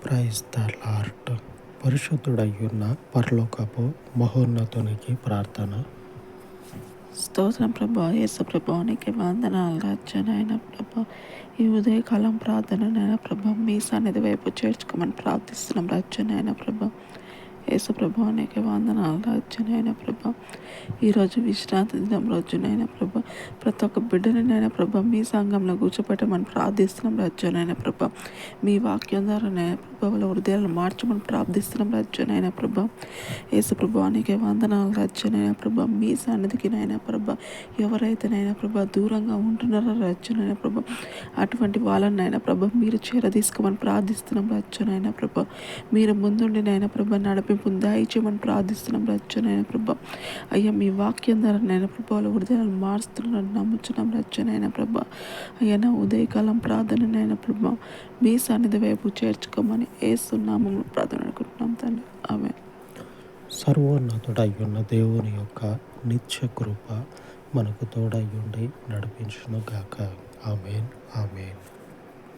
Praise the lord. పరిశుద్ధుడయ్యున్న పరలోకపు మహోన్నతునికి ప్రార్థన. స్తోత్రం ప్రభా. యేసు ప్రభా నీకే వందనాలు రాజ్యనైన ప్రభా. ఈ ఉదయకాలం ప్రార్థననైనా ప్రభా మీ సన్నిధి వైపు చేర్చుకోమని ప్రార్థిస్తున్నాం రాజ్యనైన ప్రభా. యేసు ప్రభా నీకే వందనాలు రాజ్యనైన ప్రభా. ఈరోజు విశ్రాంతి దినం రోజునైనా ప్రభా ప్రతి ఒక్క బిడ్డనైనా ప్రభా మీ సంఘంలో కూర్చోపెట్టమని ప్రార్థిస్తున్నాం రాజ్యనైన ప్రభా. మీ వాక్యం ద్వారానైనా ప్రభా వాళ్ళ హృదయాలను మార్చమని ప్రార్థిస్తున్నాం రాజ్యనైన ప్రభా. యేసు ప్రభా నీకే వందనాలు రాజ్యనైన ప్రభా. మీ సన్నిధికి నైనా ప్రభా ఎవరైతేనైనా ప్రభా దూరంగా ఉంటున్నారో రాజ్యనైనా ప్రభా అటువంటి వాళ్ళనైనా ప్రభా మీరు తీసుకోమని ప్రార్థిస్తున్నాం రాజ్యనైనా ప్రభా. మీరు ముందుండి నైనా ప్రభా నడిపింపు దయచేయమని ప్రార్థిస్తున్నాం రాజ్యనైనా ప్రభా. అయ్యా మీ వాక్యం ద్వారా నైనా ప్రభా వాళ్ళ హృదయాలను మారుస్తున్నారని నమ్ముచున్నాం రాజ్యనైనా ప్రభా. అయ్యా నా ఉదయకాలం ప్రార్థననైనా ప్రభా మీ సన్నిధి వైపు చేర్చుకోమని యేసు నామములో ప్రార్థన అనుకుంటున్నాం తండ్రి. ఆమేన్. సర్వోన్నతుడయ్యున్న దేవుని యొక్క నిత్య కృప మనకు తోడయ్యుండి నడిపించును గాక. ఆమేన్. ఆమేన్.